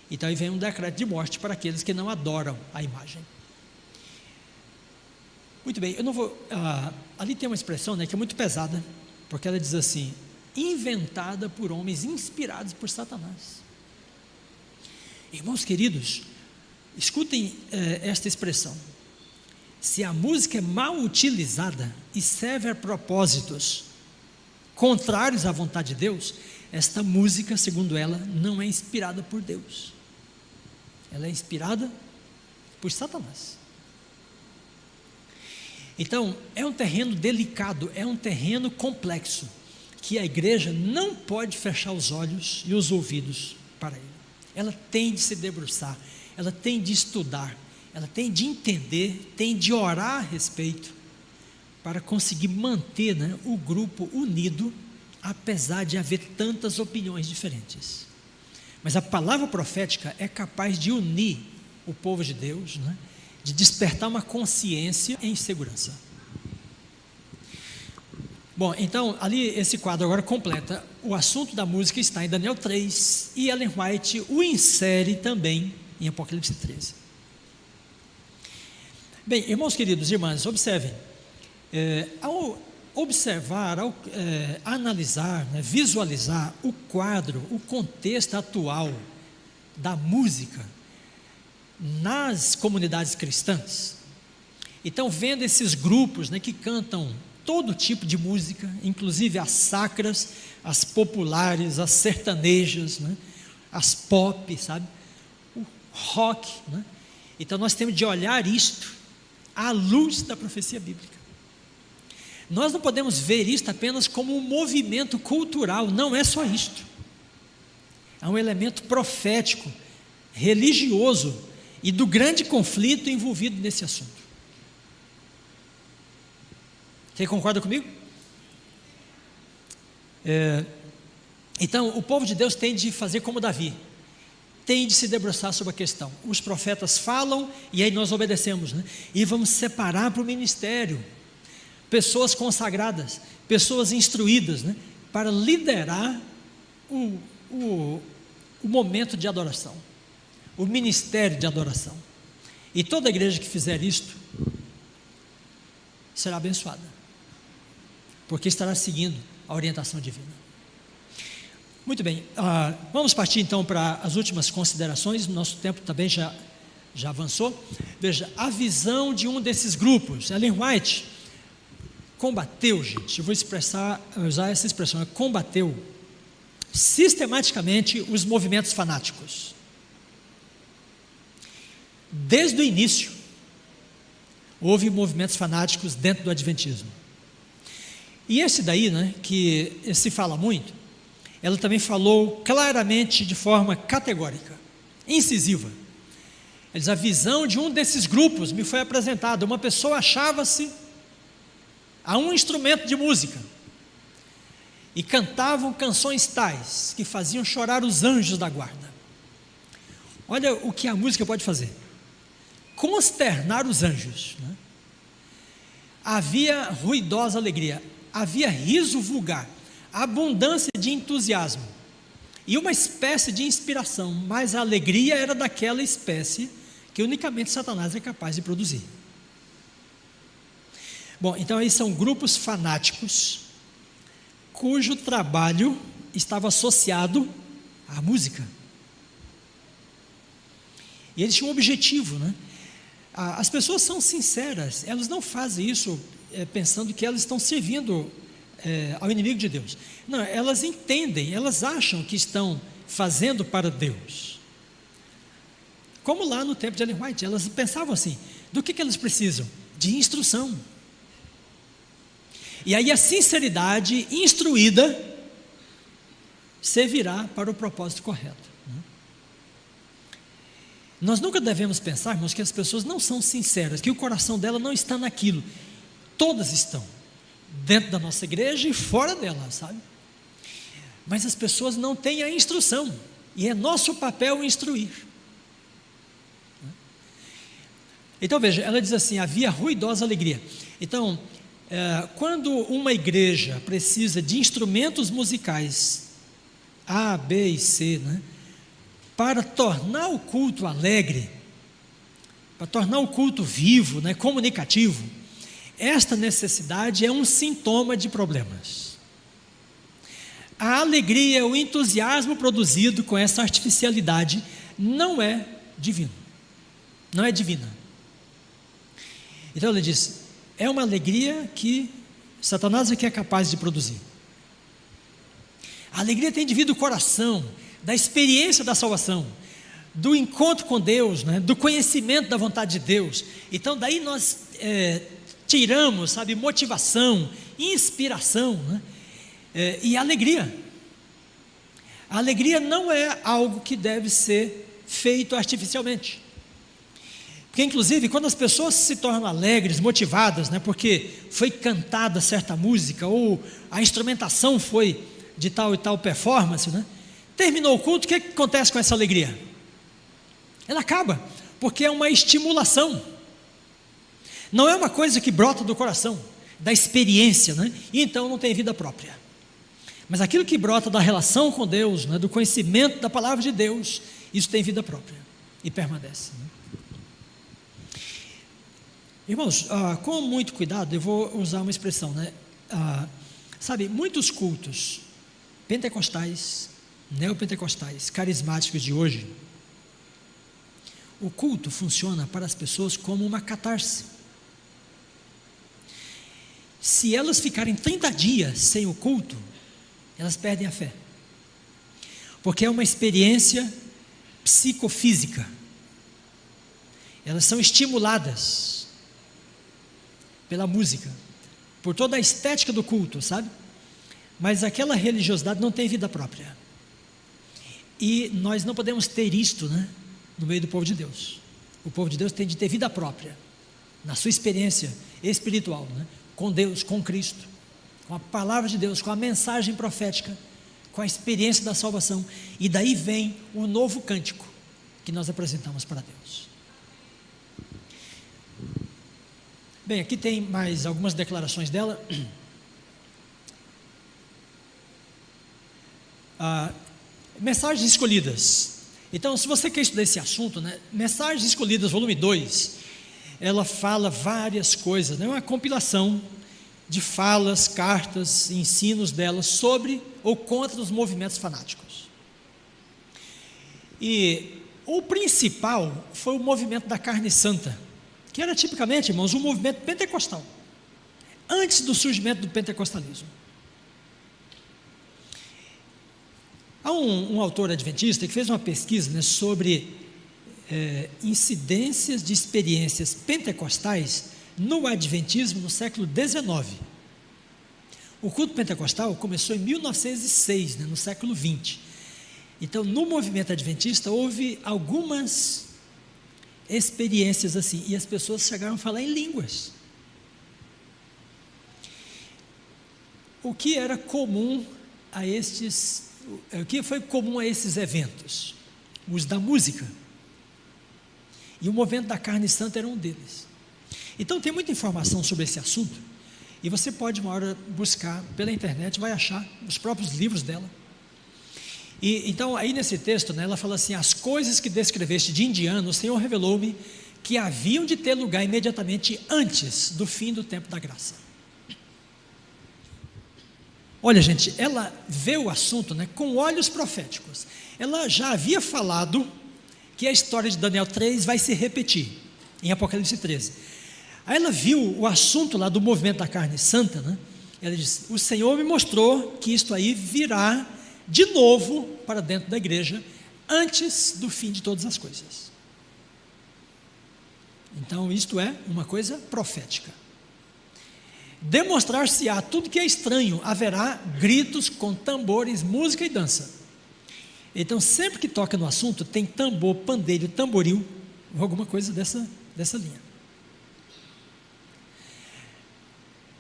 Então aí vem um decreto de morte para aqueles que não adoram a imagem. Muito bem, eu não vou. Ali tem uma expressão que é muito pesada, porque ela diz assim: inventada por homens inspirados por Satanás. Irmãos queridos, escutem esta expressão: se a música é mal utilizada e serve a propósitos contrários à vontade de Deus, esta música, segundo ela, não é inspirada por Deus, ela é inspirada por Satanás. Então, é um terreno delicado, é um terreno complexo, que a igreja não pode fechar os olhos e os ouvidos para ele. Ela tem de se debruçar, ela tem de estudar, ela tem de entender, tem de orar a respeito, para conseguir manter o grupo unido, apesar de haver tantas opiniões diferentes. Mas a palavra profética é capaz de unir o povo de Deus, de despertar uma consciência em segurança. Bom, então, ali esse quadro agora completa. O assunto da música está em Daniel 3, e Ellen White o insere também em Apocalipse 13. Bem, irmãos queridos e irmãs, observem, ao observar, ao analisar, né, visualizar o quadro, o contexto atual da música nas comunidades cristãs, então vendo esses grupos, né, que cantam todo tipo de música, inclusive as sacras, as populares, as sertanejas, né, as pop, sabe, o rock, né? Então nós temos de olhar isto à luz da profecia bíblica. Nós não podemos ver isto apenas como um movimento cultural, não é só isto. É um elemento profético, religioso e do grande conflito envolvido nesse assunto. Você concorda comigo? Então, o povo de Deus tem de fazer como Davi, tem de se debruçar sobre a questão. Os profetas falam e aí nós obedecemos, né? E vamos separar para o ministério pessoas consagradas, pessoas instruídas, né? Para liderar o momento de adoração, o ministério de adoração. E toda igreja que fizer isto será abençoada, porque estará seguindo a orientação divina. Muito bem, vamos partir então para as últimas considerações. Nosso tempo também já avançou. Veja, a visão de um desses grupos. Ellen White combateu, gente, eu vou usar essa expressão, combateu sistematicamente os movimentos fanáticos. Desde o início, houve movimentos fanáticos dentro do adventismo. E esse daí, né, que se fala muito, ela também falou claramente, de forma categórica, incisiva. Ela diz, a visão de um desses grupos me foi apresentada. Uma pessoa achava-se a um instrumento de música e cantavam canções tais que faziam chorar os anjos da guarda. Olha o que a música pode fazer: consternar os anjos, né? Havia ruidosa alegria, havia riso vulgar, abundância de entusiasmo e uma espécie de inspiração, mas a alegria era daquela espécie que unicamente Satanás é capaz de produzir. Bom, então aí são grupos fanáticos cujo trabalho estava associado à música. E eles tinham um objetivo, né? As pessoas são sinceras, elas não fazem isso pensando que elas estão servindo ao inimigo de Deus. Não, elas entendem, elas acham que estão fazendo para Deus. Como lá no tempo de Ellen White, elas pensavam assim: do que elas precisam? De instrução. E aí a sinceridade instruída servirá para o propósito correto. Nós nunca devemos pensar, irmãos, que as pessoas não são sinceras, que o coração dela não está naquilo. Todas estão, dentro da nossa igreja e fora dela, sabe? Mas as pessoas não têm a instrução, e é nosso papel instruir. Então veja, ela diz assim: havia ruidosa alegria. Então, quando uma igreja precisa de instrumentos musicais A, B e C, né, para tornar o culto alegre, para tornar o culto vivo, né, comunicativo, esta necessidade é um sintoma de problemas. A alegria, o entusiasmo produzido com essa artificialidade não é divino, não é divina. Então ele diz, é uma alegria que Satanás é que é capaz de produzir. A alegria tem de vir do coração, da experiência da salvação, do encontro com Deus, né, do conhecimento da vontade de Deus. Então daí nós tiramos, sabe, motivação, inspiração, né, e alegria. A alegria não é algo que deve ser feito artificialmente. Porque inclusive quando as pessoas se tornam alegres, motivadas, né, porque foi cantada certa música, ou a instrumentação foi de tal e tal performance, né, terminou o culto, o que acontece com essa alegria? Ela acaba, porque é uma estimulação, não é uma coisa que brota do coração, da experiência, né? E então não tem vida própria. Mas aquilo que brota da relação com Deus, né, do conhecimento da palavra de Deus, isso tem vida própria e permanece, né? Irmãos, com muito cuidado, eu vou usar uma expressão, né? Sabe, muitos cultos pentecostais, neopentecostais, carismáticos de hoje, o culto funciona para as pessoas como uma catarse. Se elas ficarem 30 dias sem o culto, elas perdem a fé, porque é uma experiência psicofísica. Elas são estimuladas pela música, por toda a estética do culto, sabe? Mas aquela religiosidade não tem vida própria, e nós não podemos ter isto, né, no meio do povo de Deus. O povo de Deus tem de ter vida própria, na sua experiência espiritual, né, com Deus, com Cristo, com a palavra de Deus, com a mensagem profética, com a experiência da salvação. E daí vem o novo cântico que nós apresentamos para Deus. Bem, aqui tem mais algumas declarações dela. Mensagens escolhidas. Então, se você quer estudar esse assunto, né, Mensagens Escolhidas, volume 2, ela fala várias coisas, né, uma compilação de falas, cartas, ensinos dela sobre ou contra os movimentos fanáticos. E o principal foi o movimento da carne santa, que era tipicamente, irmãos, um movimento pentecostal, antes do surgimento do pentecostalismo. Há um autor adventista que fez uma pesquisa, né, sobre incidências de experiências pentecostais no adventismo no século XIX. O culto pentecostal começou em 1906, né, no século XX. Então, no movimento adventista, houve algumas experiências assim, e as pessoas chegaram a falar em línguas. O que era comum a o que foi comum a esses eventos? O uso da música. E o movimento da carne santa era um deles. Então tem muita informação sobre esse assunto, e você pode uma hora buscar pela internet, vai achar os próprios livros dela. E então aí nesse texto, né, ela fala assim: as coisas que descreveste de indiano, o Senhor revelou-me que haviam de ter lugar imediatamente antes do fim do tempo da graça. Olha, gente, ela vê o assunto, né, com olhos proféticos. Ela já havia falado que a história de Daniel 3 vai se repetir em Apocalipse 13. Aí ela viu o assunto lá do movimento da carne santa, né? Ela disse: o Senhor me mostrou que isto aí virá de novo para dentro da igreja antes do fim de todas as coisas. Então isto é uma coisa profética. Demonstrar-se-á tudo que é estranho, haverá gritos com tambores, música e dança. Então sempre que toca no assunto tem tambor, pandeiro, tamboril, ou alguma coisa dessa linha.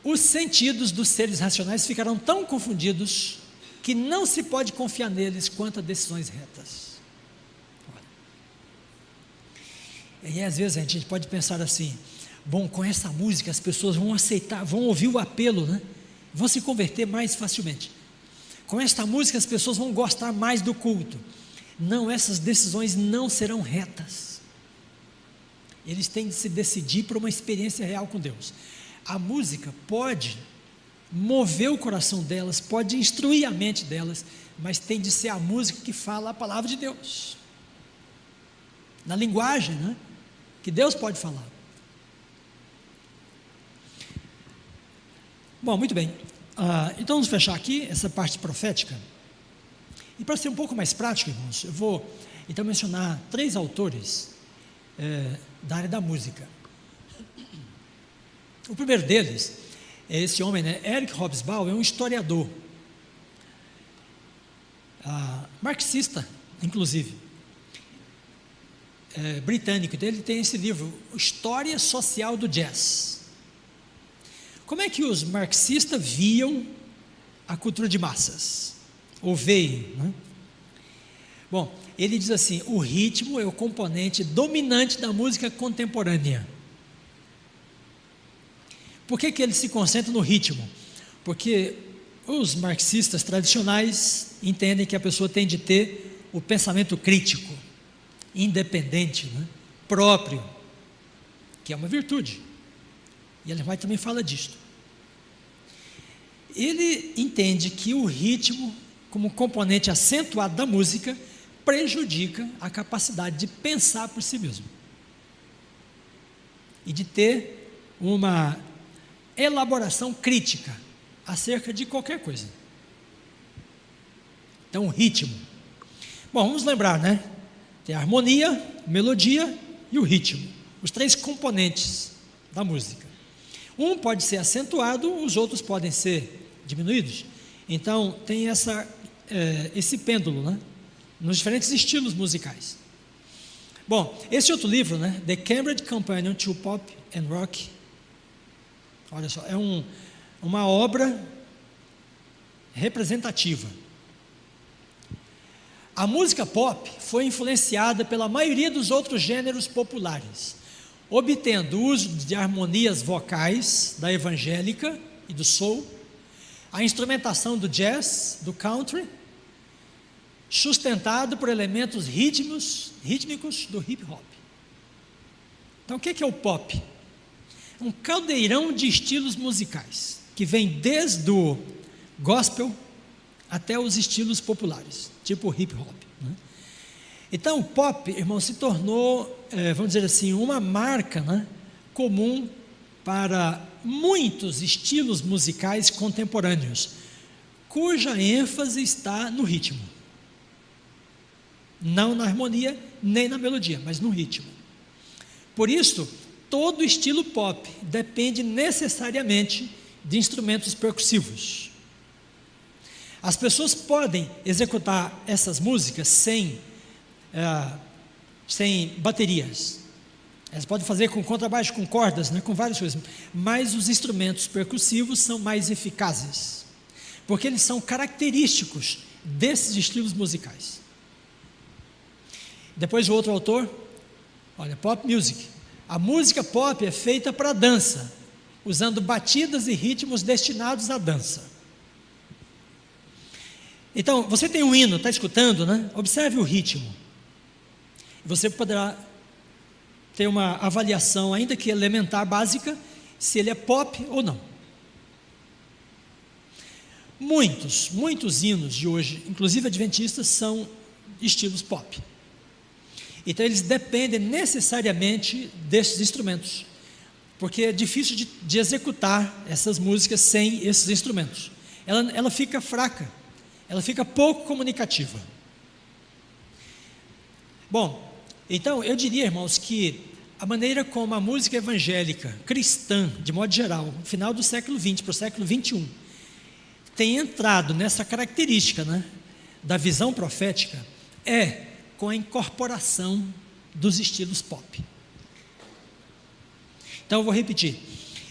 Os sentidos dos seres racionais ficarão tão confundidos que não se pode confiar neles quanto a decisões retas. Olha. E às vezes a gente pode pensar assim: bom, com essa música as pessoas vão aceitar, vão ouvir o apelo, né? Vão se converter mais facilmente. Com esta música as pessoas vão gostar mais do culto. Não, essas decisões não serão retas. Eles têm de se decidir por uma experiência real com Deus. A música pode mover o coração delas, pode instruir a mente delas, mas tem de ser a música que fala a palavra de Deus, na linguagem, né, que Deus pode falar. Bom, muito bem. Então vamos fechar aqui essa parte profética. E para ser um pouco mais prático, irmãos, eu vou então mencionar 3 autores da área da música. O primeiro deles é esse homem, né, Eric Hobsbawm, é um historiador, marxista, inclusive, britânico. Ele tem esse livro, História Social do Jazz. Como é que os marxistas viam a cultura de massas? Ou veem, né? Bom, ele diz assim: o ritmo é o componente dominante da música contemporânea. Por que ele se concentra no ritmo? Porque os marxistas tradicionais entendem que a pessoa tem de ter o pensamento crítico, independente, né, próprio, que é uma virtude. E Ellen White também fala disto. ele entende que o ritmo, como componente acentuado da música, prejudica a capacidade de pensar por si mesmo e de ter uma elaboração crítica acerca de qualquer coisa. Então, o ritmo. Bom, vamos lembrar, né? Tem a harmonia, a melodia e o ritmo, os 3 componentes da música. Um pode ser acentuado, os outros podem ser diminuídos. Então, tem esse pêndulo, né? Nos diferentes estilos musicais. Bom, esse outro livro, né? The Cambridge Companion to Pop and Rock. Olha só, é uma obra representativa. A música pop foi influenciada pela maioria dos outros gêneros populares, obtendo o uso de harmonias vocais da evangélica e do soul, a instrumentação do jazz, do country, sustentado por elementos rítmicos do hip hop. Então, o que é o pop? Um caldeirão de estilos musicais, que vem desde o gospel até os estilos populares, tipo hip hop, né? Então, o pop, irmão, se tornou, vamos dizer assim, uma marca, né, comum para muitos estilos musicais contemporâneos, cuja ênfase está no ritmo. Não na harmonia, nem na melodia, mas no ritmo. Por isso, todo estilo pop depende necessariamente de instrumentos percussivos. As pessoas podem executar essas músicas sem baterias. Elas podem fazer com contrabaixo, com cordas, né, com várias coisas. Mas os instrumentos percussivos são mais eficazes, porque eles são característicos desses estilos musicais. Depois o outro autor, olha, pop music. A música pop é feita para dança, usando batidas e ritmos destinados à dança. Então, você tem um hino, está escutando, né? Observe o ritmo. Você poderá ter uma avaliação, ainda que elementar, básica, se ele é pop ou não. Muitos hinos de hoje, inclusive adventistas, são estilos pop. Então, eles dependem necessariamente desses instrumentos, porque é difícil de executar essas músicas sem esses instrumentos. Ela fica fraca. Ela fica pouco comunicativa. Bom, então eu diria, irmãos, que a maneira como a música evangélica, cristã, de modo geral, no final do século XX para o século XXI, tem entrado nessa característica, né, da visão profética, é com a incorporação dos estilos pop. Então eu vou repetir.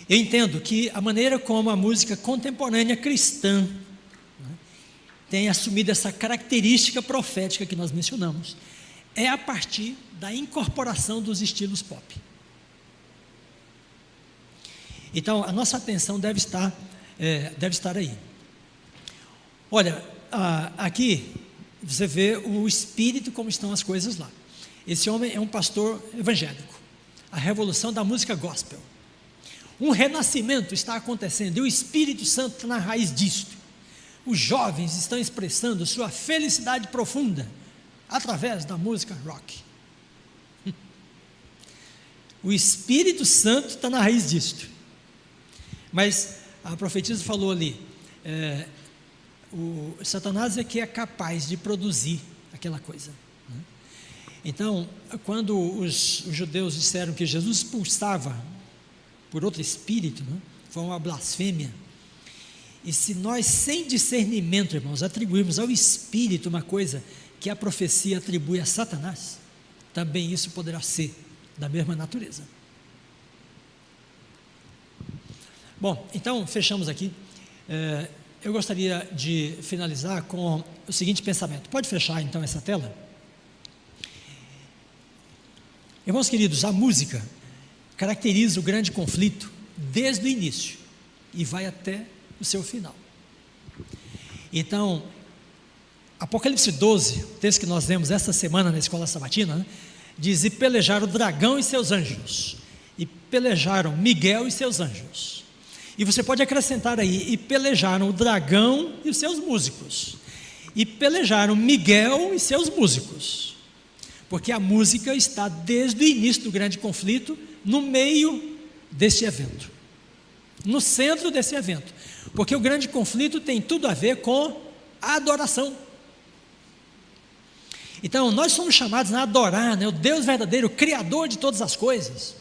Eu entendo que a maneira como a música contemporânea cristã tem assumido essa característica profética que nós mencionamos, é a partir da incorporação dos estilos pop. Então, a nossa atenção deve estar aí. Olha, aqui você vê o espírito, como estão as coisas lá. Esse homem é um pastor evangélico. A revolução da música gospel. Um renascimento está acontecendo e o Espírito Santo está na raiz disto. Os jovens estão expressando sua felicidade profunda através da música rock. O Espírito Santo está na raiz disto. Mas a profetisa falou ali, o Satanás é que é capaz de produzir aquela coisa, né? Então, quando os judeus disseram que Jesus expulsava por outro espírito, né, foi uma blasfêmia. E se nós, sem discernimento, irmãos, atribuirmos ao Espírito uma coisa que a profecia atribui a Satanás, também isso poderá ser da mesma natureza. Bom, então fechamos aqui. Eu gostaria de finalizar com o seguinte pensamento. Pode fechar então essa tela? Irmãos queridos, a música caracteriza o grande conflito desde o início e vai até o seu final. Então, Apocalipse 12, o texto que nós lemos esta semana na escola sabatina, né, diz: e pelejaram o dragão e seus anjos, e pelejaram Miguel e seus anjos. E você pode acrescentar aí: e pelejaram o dragão e os seus músicos. E pelejaram Miguel e seus músicos. Porque a música está desde o início do grande conflito, no meio desse evento, no centro desse evento. Porque o grande conflito tem tudo a ver com a adoração. Então, nós somos chamados a adorar, né, o Deus verdadeiro, o Criador de todas as coisas.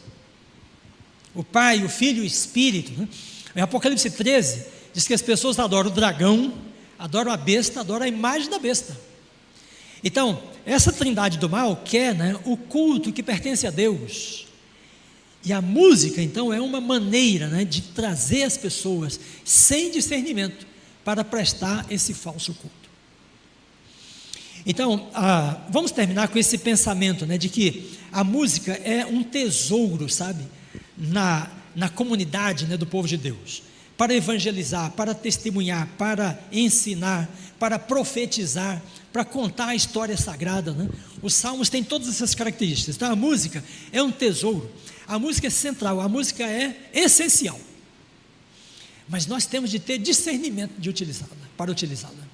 O Pai, o Filho e o Espírito, né? Em Apocalipse 13, diz que as pessoas adoram o dragão, adoram a besta, adoram a imagem da besta. Então, essa trindade do mal quer, né, o culto que pertence a Deus. E a música, então, é uma maneira, né, de trazer as pessoas sem discernimento para prestar esse falso culto. Então, vamos terminar com esse pensamento, né, de que a música é um tesouro, sabe, na comunidade, né, do povo de Deus, para evangelizar, para testemunhar, para ensinar, para profetizar, para contar a história sagrada, né? Os salmos têm todas essas características. Então a música é um tesouro, a música é central, a música é essencial, mas nós temos de ter discernimento de utilizá-la, para utilizá-la.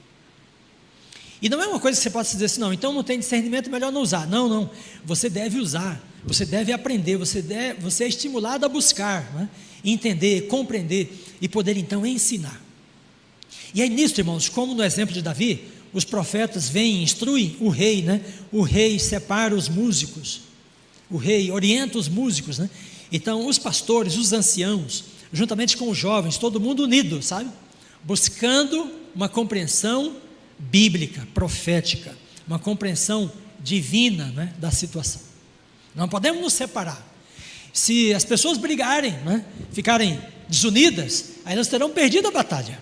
E não é uma coisa que você possa dizer assim: não, então não tem discernimento, melhor não usar. Não, não, você deve usar, você deve aprender, você é estimulado a buscar, né? Entender, compreender e poder então ensinar. E aí nisso, irmãos, como no exemplo de Davi, os profetas vêm e instruem o rei, né? O rei separa os músicos, o rei orienta os músicos, né? Então os pastores, os anciãos, juntamente com os jovens, todo mundo unido, sabe? Buscando uma compreensão bíblica, profética, uma compreensão divina, né, da situação. Não podemos nos separar. Se as pessoas brigarem, né, ficarem desunidas, aí elas terão perdido a batalha.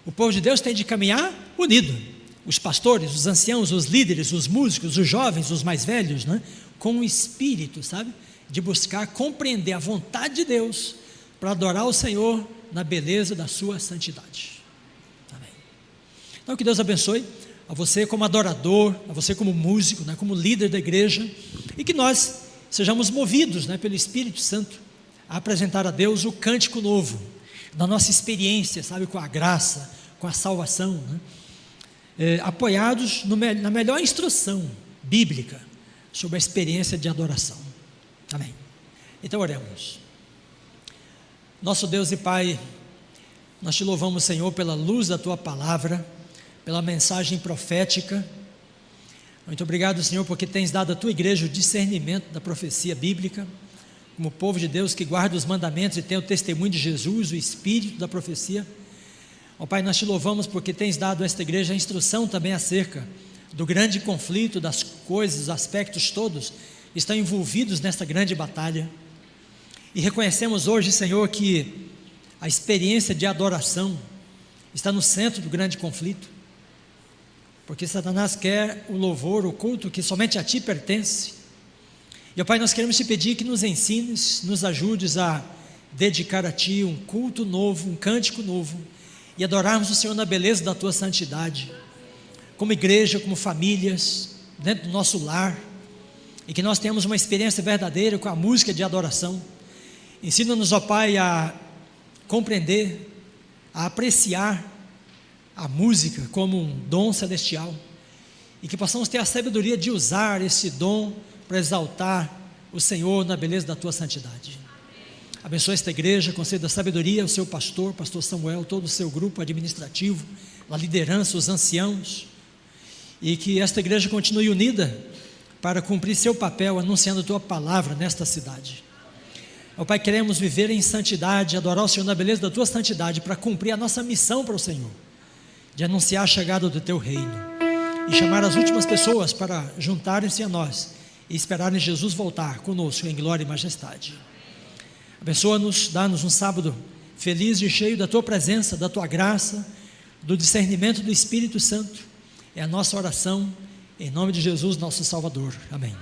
O povo de Deus tem de caminhar unido. Os pastores, os anciãos, os líderes, os músicos, os jovens, os mais velhos, né, com o espírito, sabe, de buscar compreender a vontade de Deus para adorar o Senhor na beleza da sua santidade. Então que Deus abençoe a você como adorador, a você como músico, né, como líder da igreja, e que nós sejamos movidos, né, pelo Espírito Santo a apresentar a Deus o cântico novo, da nossa experiência, sabe, com a graça, com a salvação, né, apoiados na melhor instrução bíblica sobre a experiência de adoração. Amém. Então oremos. Nosso Deus e Pai, nós te louvamos, Senhor, pela luz da Tua palavra, pela mensagem profética. Muito obrigado, Senhor, porque tens dado à Tua igreja o discernimento da profecia bíblica, como povo de Deus que guarda os mandamentos e tem o testemunho de Jesus, o espírito da profecia. Ó Pai, nós te louvamos porque tens dado a esta igreja a instrução também acerca do grande conflito, das coisas, dos aspectos todos que estão envolvidos nesta grande batalha. E reconhecemos hoje, Senhor, que a experiência de adoração está no centro do grande conflito, porque Satanás quer o louvor, o culto que somente a Ti pertence. E, ó Pai, nós queremos Te pedir que nos ensines, nos ajudes a dedicar a Ti um culto novo, um cântico novo, e adorarmos o Senhor na beleza da Tua santidade, como igreja, como famílias, dentro do nosso lar, e que nós tenhamos uma experiência verdadeira com a música de adoração. Ensina-nos, ó Pai, a compreender, a apreciar a música como um dom celestial, e que possamos ter a sabedoria de usar esse dom para exaltar o Senhor na beleza da Tua santidade. Abençoa esta igreja, conceda sabedoria ao seu pastor Samuel, todo o seu grupo administrativo, a liderança, os anciãos, e que esta igreja continue unida para cumprir seu papel anunciando a Tua palavra nesta cidade. Ó Pai, queremos viver em santidade, adorar o Senhor na beleza da Tua santidade, para cumprir a nossa missão para o Senhor, de anunciar a chegada do Teu reino, e chamar as últimas pessoas para juntarem-se a nós, e esperarem Jesus voltar conosco em glória e majestade. Abençoa-nos, dá-nos um sábado feliz e cheio da Tua presença, da Tua graça, do discernimento do Espírito Santo. É a nossa oração, em nome de Jesus, nosso Salvador. Amém.